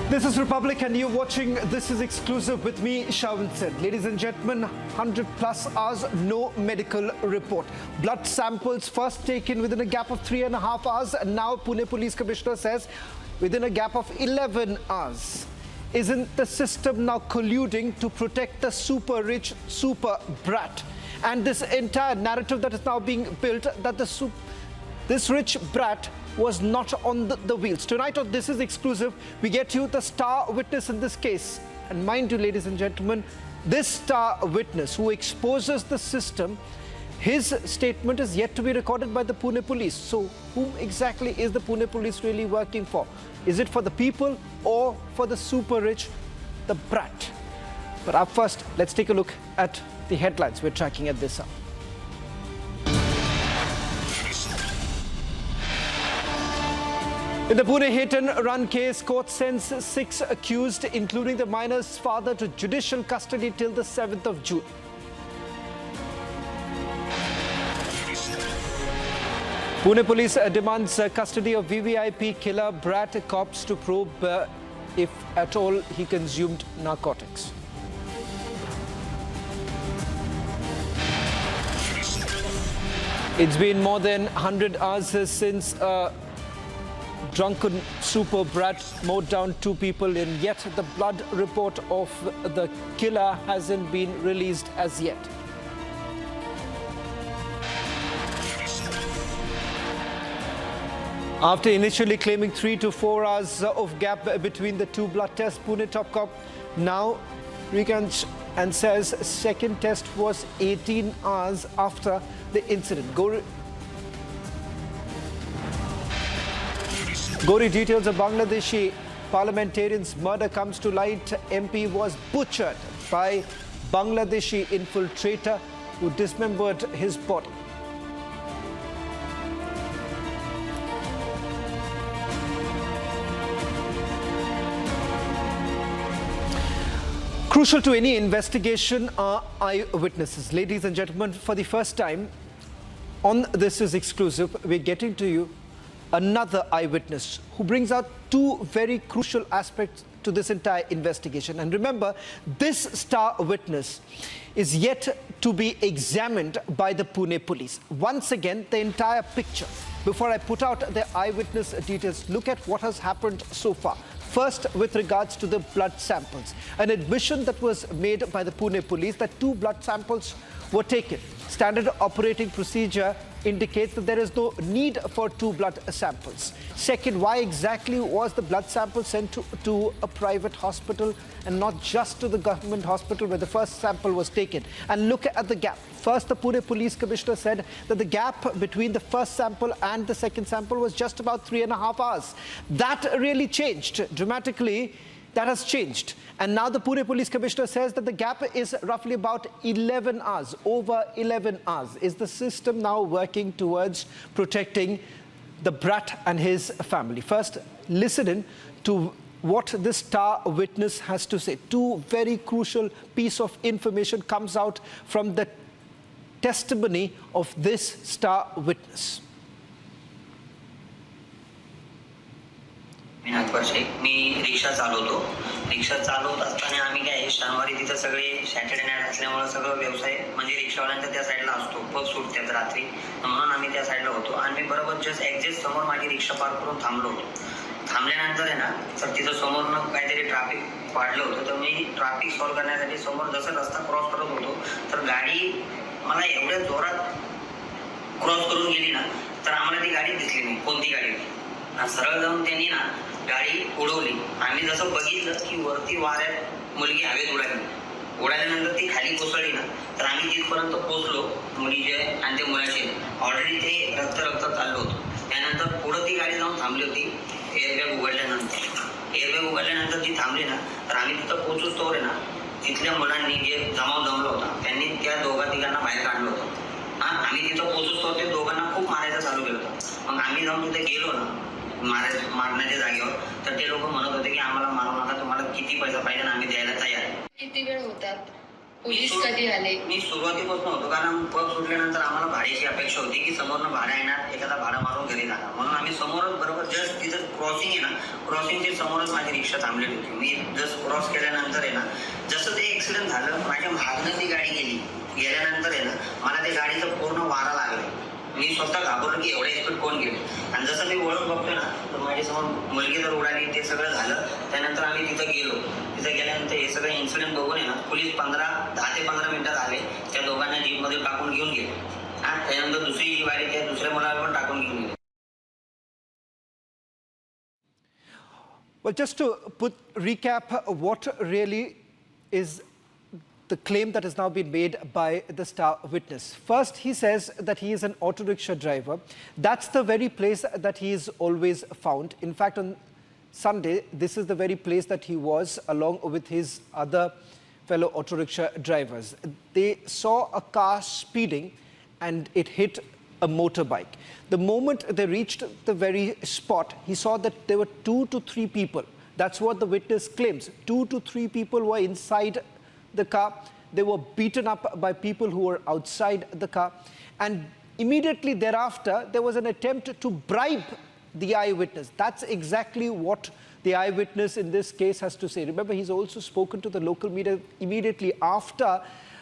This is Republic and you're watching This is Exclusive with me, Shawan said. Ladies and gentlemen, 100+ hours, no medical report. Blood samples first taken within a gap of 3.5 hours, and now Pune Police Commissioner says within a gap of 11 hours. Isn't the system now colluding to protect the super rich, super brat? And this entire narrative that is now being built that this rich brat was not on the wheels. Tonight on This is Exclusive, we get you the star witness in this case. And mind you, ladies and gentlemen, this star witness who exposes the system, his statement is yet to be recorded by the Pune police. So whom exactly is the Pune police really working for? Is it for the people or for the super rich, the brat? But up first, let's take a look at the headlines we're tracking at this hour. In the Pune hit-and-run case, court sends 6 accused, including the minor's father, to judicial custody till the 7th of June. Pune police demands custody of VVIP killer Brat cops to probe if at all he consumed narcotics. It's been more than 100 hours since drunken super brat mowed down 2 people, and yet the blood report of the killer hasn't been released as yet. After initially claiming 3 to 4 hours of gap between the 2 blood tests, Pune top cop now recants and says second test was 18 hours after the incident. Gory details of Bangladeshi parliamentarian's murder comes to light. MP was butchered by Bangladeshi infiltrator who dismembered his body. Crucial to any investigation are eyewitnesses. Ladies and gentlemen, for the first time on This is Exclusive, we're getting to you another eyewitness who brings out 2 very crucial aspects to this entire investigation. And remember, this star witness is yet to be examined by the Pune police. Once again, the entire picture. Before I put out the eyewitness details, look at what has happened so far. First, with regards to the blood samples, an admission that was made by the Pune police that 2 blood samples were taken. Standard operating procedure indicates that there is no need for 2 blood samples. Second, why exactly was the blood sample sent to a private hospital and not just to the government hospital where the first sample was taken? And look at the gap. First, the Pune Police Commissioner said that the gap between the first sample and the second sample was just about 3.5 hours. That really changed dramatically. That has changed. And now the Pune Police Commissioner says that the gap is roughly about 11 hours, over 11 hours. Is the system now working towards protecting the brat and his family? First, listen in to what this star witness has to say. 2 very crucial piece of information comes out from the testimony of this star witness. मी रिक्षा चालवतो. रिक्षा चालवत असताना आम्ही काय शनिवारी तिथं सगळे Saturday night असल्यामुळे सगळं व्यवसाय म्हणजे रिक्षावाल्यांचा त्या साईडला असतो. बघ सुटतात रात्री, म्हणून आम्ही त्या साईडला होतो. आणि मी बरोबर जस्ट एक्झॅक्ट समोर माझी रिक्षा पार्क करून थांबलो होतो. थांबल्यानंतर आहे ना, तर तिथं समोरनं काहीतरी ट्रॅफिक वाढलं होतं. तर मी ट्रॅफिक सॉल्व करण्यासाठी समोर जसं रस्ता क्रॉस करत होतो, तर गाडी मला एवढ्या जोरात क्रॉस करून गेली ना, तर आम्हाला ती गाडी दिसली नाही, कोणती गाडी. सरळ जाऊन त्यांनी ना गाडी उडवली. आम्ही जसं बघितलं की वरती वाऱ्यात मुलगी हवेत उडाली. उडाल्यानंतर ती खाली कोसळली ना, तर आम्ही तिथपर्यंत पोहोचलो मुलीचे आणि त्या मुलाचे. ऑलरेडी ते रक्त चाललं होतं. त्यानंतर पुढं ती गाडी जाऊन थांबली होती एअरबॅग उघडल्यानंतर ती थांबली ना, तर आम्ही तिथं पोहोचूच तोवर ना, तिथल्या मुलांनी जे जमला होता त्यांनी त्या 2-3 बाहेर काढलं होतं. आम्ही तिथं पोहोचूच तोवर ते दोघांना खूप मारायचं चालू केलं होतं. मग आम्ही जाऊन तिथे गेलो ना मारण्याच्या जागेवर, तर ते लोक म्हणत होते की आम्हाला मारू नका, तुम्हाला किती पैसा पाहिजे आम्ही द्यायला तयार आहे. किती वेळ होतात? पोलीस कधी आले? मी सुरुवातीपासून होतो, कारण पब सुटल्यानंतर आम्हाला भाड्याची अपेक्षा होती की समोरनं भाडा येणार, एखादा भाडा मारून घरी जाणार, म्हणून आम्ही समोरच बरोबर जस्ट तिथं क्रॉसिंग आहे ना, क्रॉसिंगच्या समोरच माझी रिक्षा थांबलेली होती. मी जस्ट क्रॉस केल्यानंतर आहे ना, जसं ते ॲक्सिडेंट झालं, माझ्या मागनं ती गाडी गेल्यानंतर आहे ना, मला त्या गाडीचा पूर्ण वारा लागला. मी स्वतः घाबरलो की एवढ्या स्पीड कोण गेले. आणि जसं मी वळून बघतोय ना, तर माझ्यासमोर मुलगी तर उडाली, ते सगळं झालं. त्यानंतर आम्ही तिथं गेलो. तिथं गेल्यानंतर हे सगळं इन्सिडेंट बघून आहे ना, पोलीस 10 ते 15 मिनिटात आले. त्या दोघांना जीपमध्ये टाकून घेऊन गेले. आणि त्यानंतर दुसरी जी गाडी त्या दुसऱ्या मुलाला पण टाकून घेऊन गेले. Well, just to recap what really is the claim that has now been made by the star witness. First, he says that he is an auto rickshaw driver. That's the very place that he is always found. In fact, on Sunday, this is the very place that he was along with his other fellow auto rickshaw drivers. They saw a car speeding and it hit a motorbike. The moment they reached the very spot, he saw that there were 2 to 3 people. That's what the witness claims. 2 to 3 people were inside the car. They were beaten up by people who were outside the car. And immediately thereafter, there was an attempt to bribe the eyewitness. That's exactly what the eyewitness in this case has to say. Remember, he's also spoken to the local media immediately after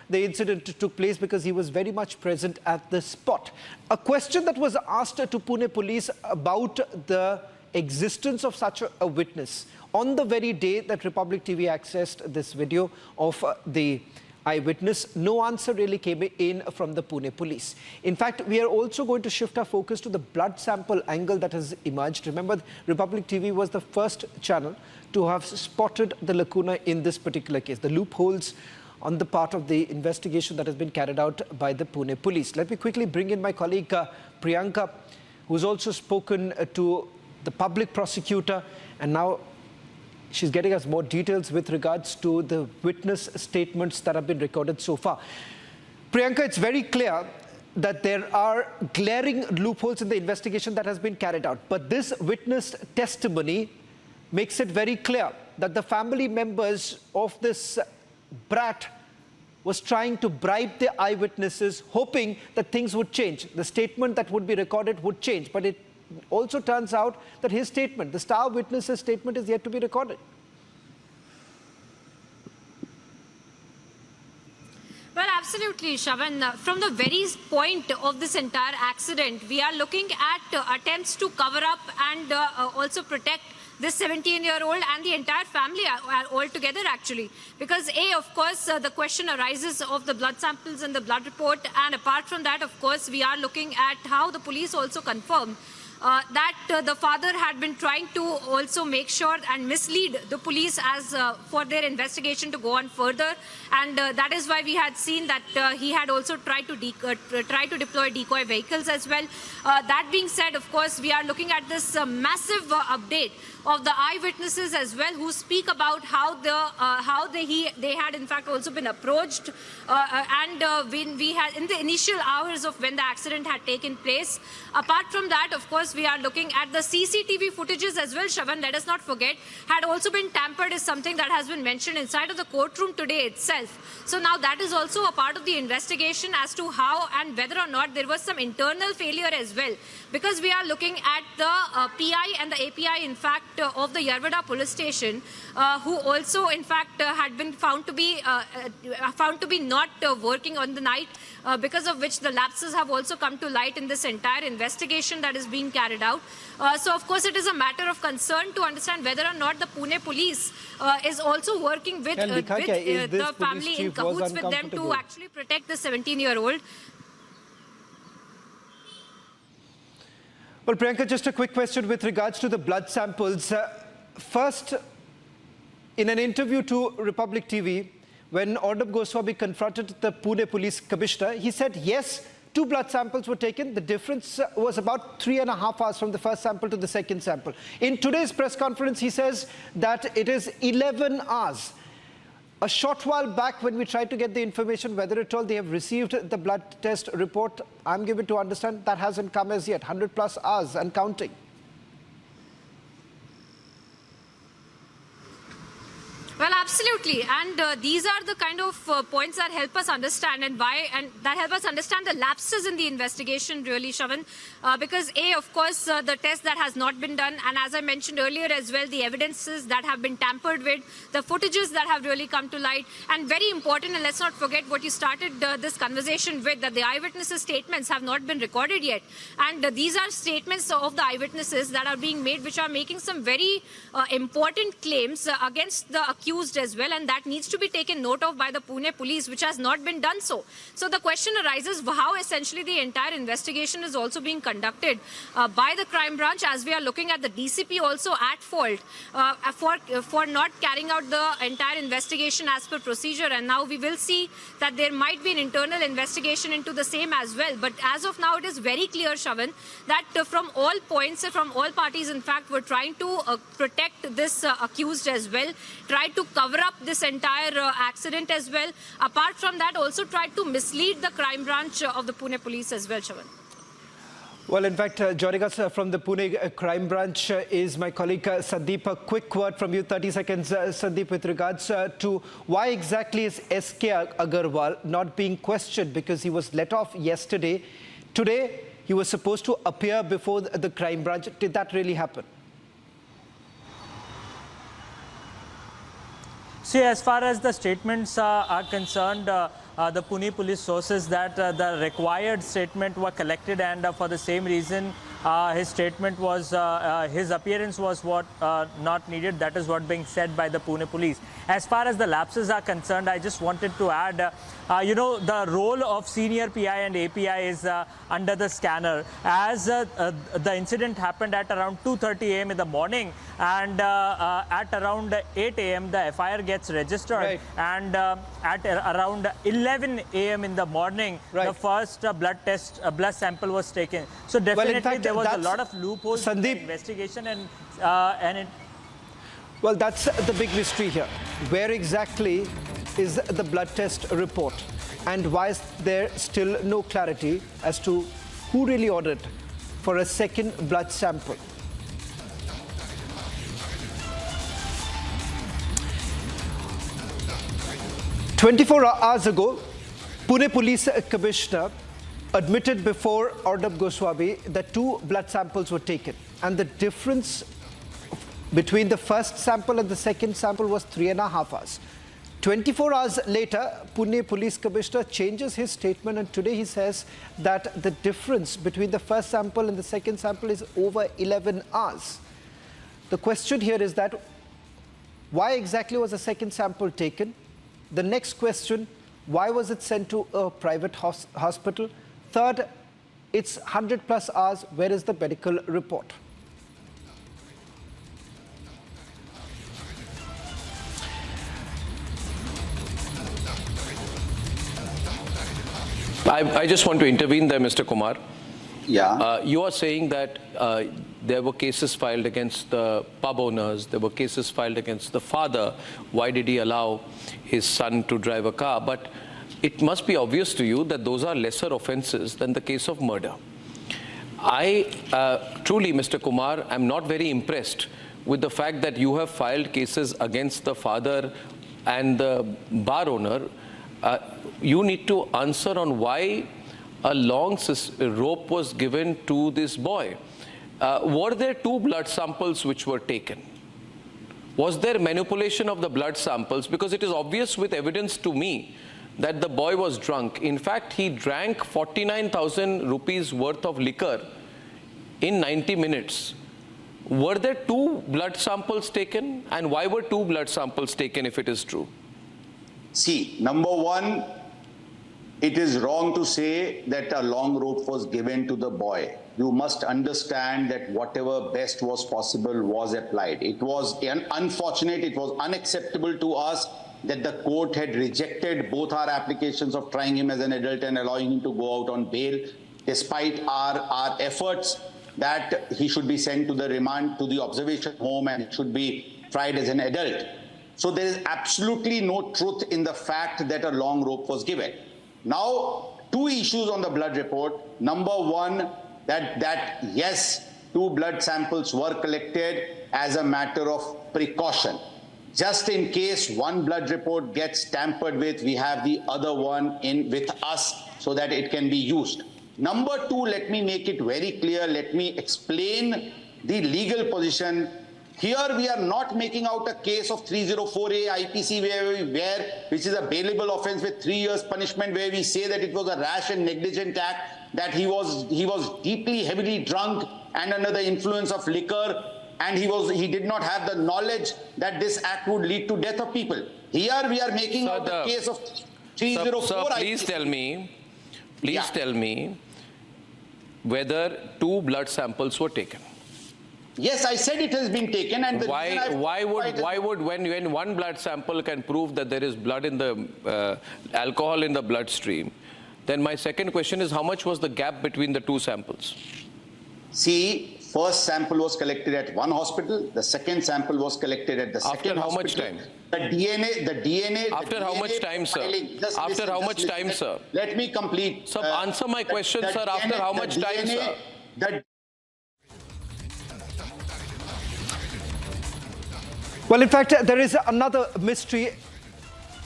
the incident took place because he was very much present at the spot. A question that was asked to Pune police about the existence of such a witness on the very day that Republic TV accessed this video of the eyewitness, no answer really came in from the Pune police. In fact, we are also going to shift our focus to the blood sample angle that has emerged. Remember, Republic TV was the first channel to have spotted the lacuna in this particular case, the loopholes on the part of the investigation that has been carried out by the Pune police. Let me quickly bring in my colleague Priyanka, who's also spoken to the public prosecutor, and now she's getting us more details with regards to the witness statements that have been recorded so far. Priyanka, it's very clear that there are glaring loopholes in the investigation that has been carried out. But this witness testimony makes it very clear that the family members of this Brat was trying to bribe the eyewitnesses, hoping that things would change. The statement that would be recorded would change. But it also turns out that his statement, the star witness's statement, is yet to be recorded. Well, absolutely, Shravan. From the very point of this entire accident, we are looking at attempts to cover up and also protect this 17-year-old and the entire family altogether, actually. Because, of course, the question arises of the blood samples and the blood report. And apart from that, of course, we are looking at how the police also confirm that the father had been trying to also make sure and mislead the police as for their investigation to go on further, and that is why we had seen that he had also tried to deploy decoy vehicles as well. That being said, of course, we are looking at this massive update of the eyewitnesses as well, who speak about how they had in fact also been approached, and when we had in the initial hours of when the accident had taken place. Apart from that, of course, we are looking at the CCTV footages as well, Shravan. Let us not forget, had also been tampered is something that has been mentioned inside of the courtroom today itself. So now that is also a part of the investigation as to how and whether or not there was some internal failure as well. Because we are looking at the PI and the API, in fact, of the Yarwada police station, who also, in fact, had been found to be not working on the night, because of which the lapses have also come to light in this entire investigation that is being carried out. So, of course, it is a matter of concern to understand whether or not the Pune police is also working with the family in cahoots with them to actually protect the 17-year-old. Well, Priyanka, just a quick question with regards to the blood samples. First, in an interview to Republic TV, when Arnab Goswami confronted the Pune police commissioner, he said, yes, 2 blood samples were taken. The difference was about 3.5 hours from the first sample to the second sample. In today's press conference, he says that it is 11 hours. A short while back, when we tried to get the information whether at all they have received the blood test report, I'm given to understand that hasn't come as yet. 100+ hours and counting. Well, absolutely. And these are the kind of points that help us understand and that help us understand the lapses in the investigation, really, Shravan. Because of course, the test that has not been done, and as I mentioned earlier as well, the evidences that have been tampered with, the footages that have really come to light, and very important, and let's not forget what you started this conversation with, that the eyewitnesses' statements have not been recorded yet. And these are statements of the eyewitnesses that are being made, which are making some very important claims against the accused as well, and that needs to be taken note of by the Pune police, which has not been done so. So the question arises how essentially the entire investigation is also being conducted by the crime branch, as we are looking at the DCP also at fault for not carrying out the entire investigation as per procedure. And now we will see that there might be an internal investigation into the same as well. But as of now, it is very clear, Shravan, that from all points, from all parties, in fact, were trying to protect this accused as well, tried to cover up this entire accident as well. Apart from that, also tried to mislead the crime branch of the Pune police as well, Shravan. Well, in fact, joining us from the Pune crime branch is my colleague Sandeep. A quick word from you, 30 seconds, Sandeep, with regards to why exactly is SK Agarwal not being questioned, because he was let off yesterday. Today, he was supposed to appear before the crime branch. Did that really happen? See, as far as the statements are concerned, the Pune police sources that the required statement were collected, and for the same reason, his statement was, his appearance was what not needed. That is what being said by the Pune police. As far as the lapses are concerned, I just wanted to add, you know, the role of senior PI and API is under the scanner. As the incident happened at around 2:30 a.m. in the morning, and at around 8 a.m. the FIR gets registered, right. And at around 11 a.m. in the morning, right, the first blood sample was taken. So definitely, well, in fact, there was a lot of loopholes in the investigation, and it. Well, that's the big mystery here. Where exactly is the blood test report? And why is there still no clarity as to who really ordered for a second blood sample? "24 hours ago, Pune Police Commissioner admitted before Arnab Goswami that 2 blood samples were taken, and the difference between the first sample and the second sample was 3.5 hours. 24 hours later, Pune Police Commissioner changes his statement, and today he says that the difference between the first sample and the second sample is over 11 hours. The question here is that why exactly was the second sample taken? The next question, why was it sent to a private hospital? Third, it's 100+ hours. Where is the medical report? I just want to intervene there, Mr. Kumar. Yeah. You are saying that there were cases filed against the pub owners, there were cases filed against the father. Why did he allow his son to drive a car? But it must be obvious to you that those are lesser offenses than the case of murder. I truly, Mr. Kumar, am not very impressed with the fact that you have filed cases against the father and the bar owner. You need to answer on why a long rope was given to this boy. Were there 2 blood samples which were taken? Was there manipulation of the blood samples? Because it is obvious with evidence to me that the boy was drunk. In fact, he drank 49,000 rupees worth of liquor in 90 minutes. Were there 2 blood samples taken? And why were 2 blood samples taken if it is true? See, number one, it is wrong to say that a long rope was given to the boy. You must understand that whatever best was possible was applied. It was unfortunate, it was unacceptable to us that the court had rejected both our applications of trying him as an adult and allowing him to go out on bail, despite our efforts that he should be sent to the remand, to the observation home, and should be tried as an adult. So there is absolutely no truth in the fact that a long rope was given. Now, 2 issues on the blood report. Number one, that yes, 2 blood samples were collected as a matter of precaution. just in case one blood report gets tampered with, we have the other one in with us so that it can be used. Number two, let me make it very clear. Let me explain the legal position. Here we are not making out a case of 304A IPC which is a bailable offence with 3 years punishment, where we say that it was a rash and negligent act, that he was deeply heavily drunk and under the influence of liquor, and he did not have the knowledge that this act would lead to death of people. Here we are making out the case of 304 Sir, IPC. please tell me whether 2 blood samples were taken. Yes, I said it has been taken, and Why would when one blood sample can prove that there is blood in the alcohol in the bloodstream, then my second question is, how much was the gap between the 2 samples? See, first sample was collected at one hospital, the second sample was collected at the second hospital. After how much time? The DNA. After how much time, sir? After how much time, sir? Let me complete. Sir, answer my question, sir. After how much time, sir? Well, in fact, there is another mystery,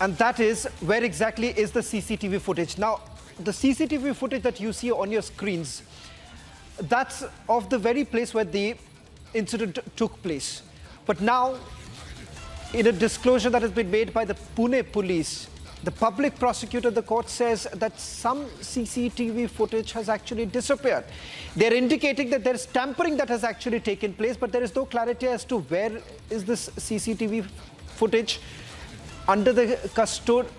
and that is where exactly is the CCTV footage. Now, the CCTV footage that you see on your screens, that's of the very place where the incident took place. But now, in a disclosure that has been made by the Pune police, the public prosecutor, the court says that some CCTV footage has actually disappeared. They're indicating that there is tampering that has actually taken place, but there is no clarity as to where is this CCTV footage, under the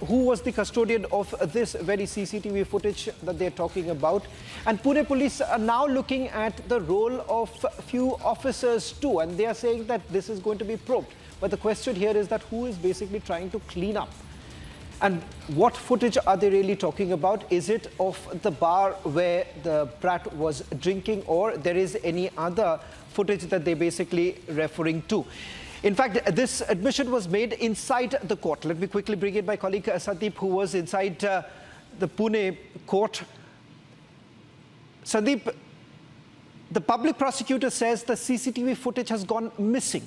who was the custodian of this very CCTV footage that they're talking about. And Pune police are now looking at the role of few officers too, and they are saying that this is going to be probed. But the question here is that who is basically trying to clean up? And what footage are they really talking about? Is it of the bar where the Brat was drinking, or there is any other footage that they're basically referring to? In fact, this admission was made inside the court. Let me quickly bring in my colleague Sandeep, who was inside the Pune court. Sandeep, the public prosecutor says the CCTV footage has gone missing.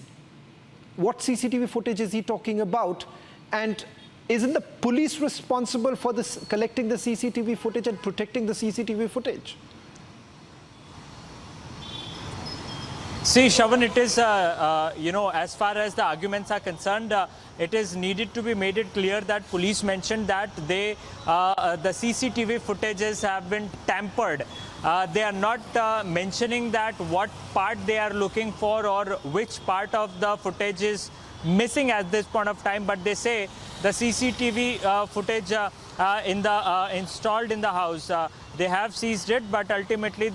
What CCTV footage is he talking about? And isn't the police responsible for this, collecting the CCTV footage and protecting the CCTV footage? See, Shravan, it is, as far as the arguments are concerned, it is needed to be made it clear that police mentioned that the CCTV footages have been tampered. They are not mentioning that what part they are looking for or which part of the footage is missing at this point of time, but they say the CCTV footage installed in the house, they have seized it, but ultimately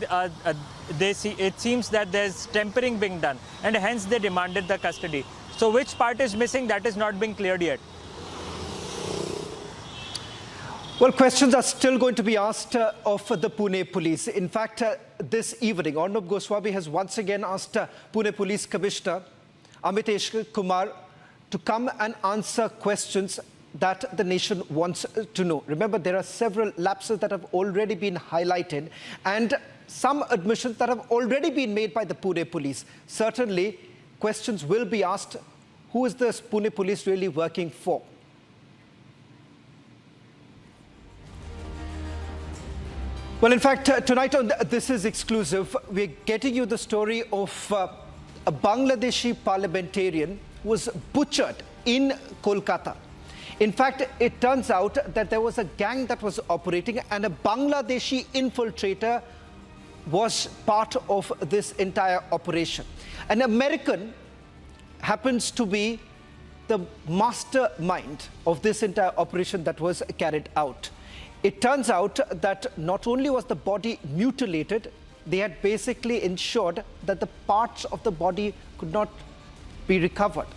it seems that there's tampering being done, and hence they demanded the custody. So which part is missing, that is not being cleared yet. Well, questions are still going to be asked of the Pune police. In fact, this evening, Arnab Goswami has once again asked Pune Police Commissioner Amitesh Kumar to come and answer questions that the nation wants to know. Remember, there are several lapses that have already been highlighted and some admissions that have already been made by the Pune police. Certainly, questions will be asked. Who is the Pune police really working for? Well, in fact, tonight on This Is Exclusive, we're getting you the story of a Bangladeshi parliamentarian who was butchered in Kolkata. In fact, it turns out that there was a gang that was operating and a Bangladeshi infiltrator was part of this entire operation. An American happens to be the mastermind of this entire operation that was carried out. It turns out that not only was the body mutilated, they had basically ensured that the parts of the body could not be recovered.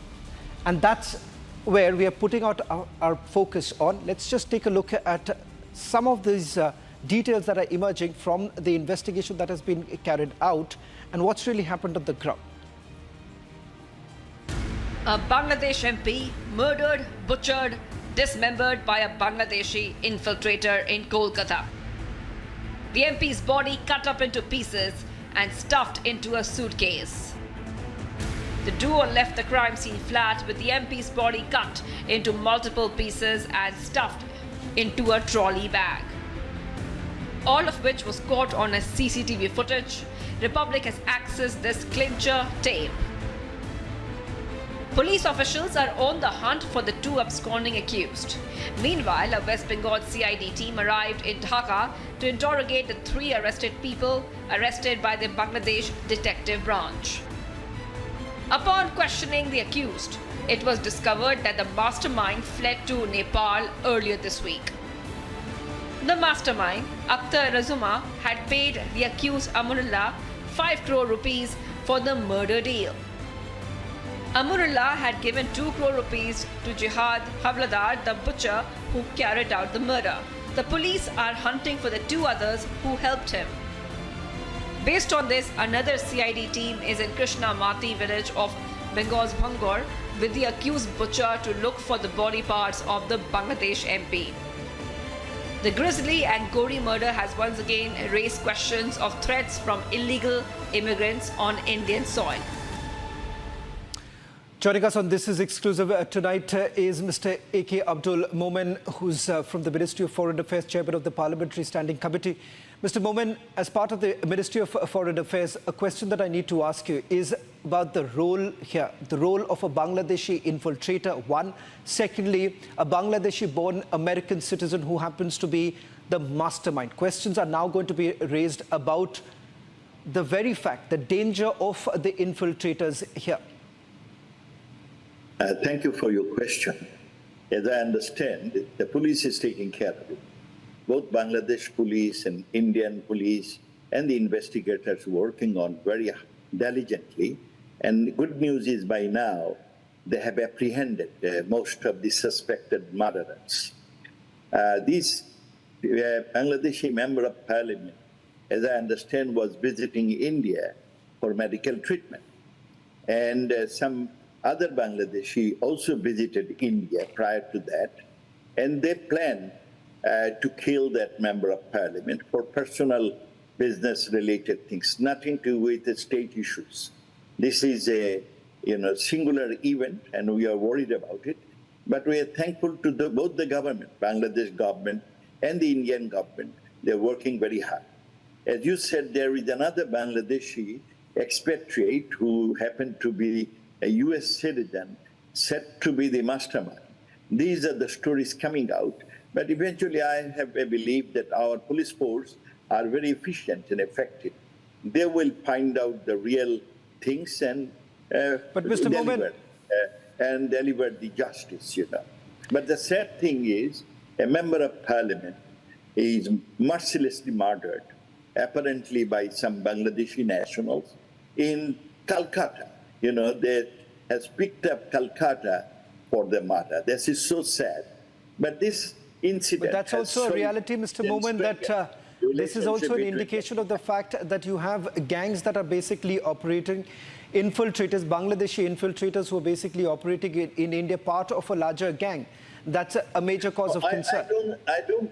And that's where we are putting out our focus on. Let's just take a look at some of these details that are emerging from the investigation that has been carried out and what's really happened on the ground. A Bangladesh MP murdered, butchered, dismembered by a Bangladeshi infiltrator in Kolkata. The MP's body cut up into pieces and stuffed into a suitcase. The duo left the crime scene flat with the MP's body cut into multiple pieces and stuffed into a trolley bag. All of which was caught on a CCTV footage. Republic has accessed this clincher tape. Police officials are on the hunt for the two absconding accused. Meanwhile, a West Bengal CID team arrived in Dhaka to interrogate the three arrested people arrested by the Bangladesh detective branch. Upon questioning the accused, it was discovered that the mastermind fled to Nepal earlier this week. The mastermind, Akhtar Razuma, had paid the accused Amrullah 5 crore rupees for the murder deal. Amrullah had given 2 crore rupees to Jihad Havladar, the butcher who carried out the murder. The police are hunting for the two others who helped him. Based on this, another CID team is in Krishna Mati village of Bengal's Bhangur with the accused butcher to look for the body parts of the Bangladesh MP. The grisly and gory murder has once again raised questions of threats from illegal immigrants on Indian soil. Joining us on This Is Exclusive tonight is Mr. A.K. Abdul Momen, who's from the Ministry of Foreign Affairs, Chairman of the Parliamentary Standing Committee. Mr. Momen, as part of the Ministry of Foreign Affairs, a question that I need to ask you is about the role here, the role of a Bangladeshi infiltrator, one. Secondly, a Bangladeshi-born American citizen who happens to be the mastermind. Questions are now going to be raised about the very fact, the danger of the infiltrators here. Thank you for your question. As I understand, the police is taking care of it. Both Bangladesh police and Indian police and the investigators working on very diligently. And the good news is by now, they have apprehended most of the suspected murderers. This Bangladeshi member of parliament, as I understand, was visiting India for medical treatment. And some other Bangladeshi also visited India prior to that, and they plan to kill that member of parliament for personal business-related things, nothing to do with the state issues. This is a singular event, and we are worried about it. But we are thankful to both the government, Bangladesh government and the Indian government. They're working very hard. As you said, there is another Bangladeshi expatriate who happened to be a U.S. citizen, said to be the mastermind. These are the stories coming out. But eventually, I have a belief that our police force are very efficient and effective. They will find out the real things and deliver the justice, But the sad thing is, a member of parliament is mercilessly murdered, apparently by some Bangladeshi nationals in Calcutta. They has picked up Calcutta for the murder. This is so sad. But this incident. But that's also a reality, Mr. Momen, that this is also an indication of the fact that you have gangs that are basically operating, infiltrators, Bangladeshi infiltrators who are basically operating in India, part of a larger gang. That's a major cause of concern. I don't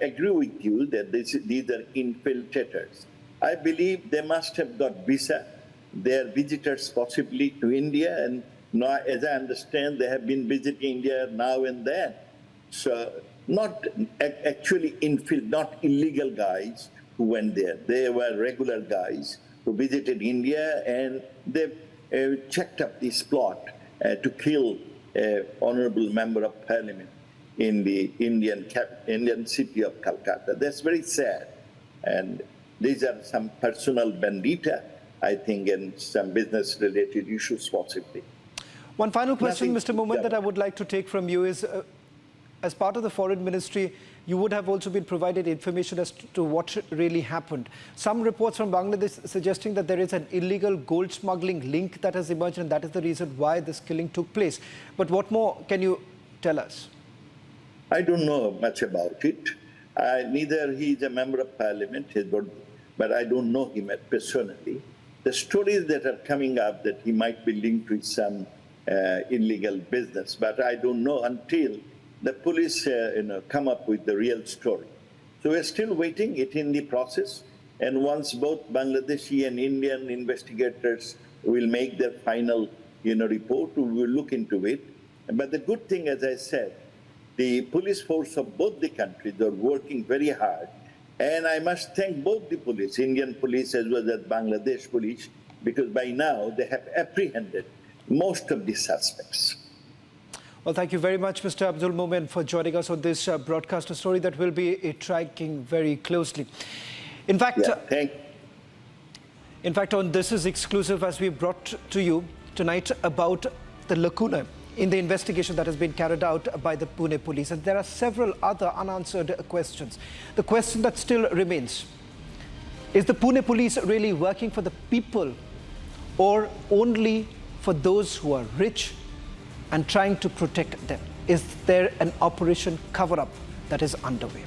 agree with you that these are infiltrators. I believe they must have got visa. They are visitors possibly to India, and now, as I understand, they have been visiting India now and then. So not actually not illegal guys who went there. They were regular guys who visited India, and they checked up this plot to kill an honorable member of parliament in the Indian city of Calcutta. That's very sad. And these are some personal vendetta, I think, and some business-related issues possibly. One final question, Mr. Momen, that I would like to take from you is, as part of the Foreign Ministry, you would have also been provided information as to what really happened. Some reports from Bangladesh suggesting that there is an illegal gold smuggling link that has emerged, and that is the reason why this killing took place. But what more can you tell us? I don't know much about it. Neither he is a member of parliament, but I don't know him personally. The stories that are coming up that he might be linked with some illegal business, but I don't know until the police come up with the real story. So we're still waiting. It's in the process. And once both Bangladeshi and Indian investigators will make their final, report. We will look into it. But the good thing, as I said, the police force of both the countries are working very hard. And I must thank both the police, Indian police as well as Bangladesh police, because by now they have apprehended most of the suspects. Well, thank you very much, Mr. Abdul Momen, for joining us on this broadcast, a story that will be tracking very closely. In fact, on This Is Exclusive, as we brought to you tonight about the lacuna in the investigation that has been carried out by the Pune police. And there are several other unanswered questions. The question that still remains, is the Pune police really working for the people or only for those who are rich and trying to protect them? Is there an operation cover-up that is underway?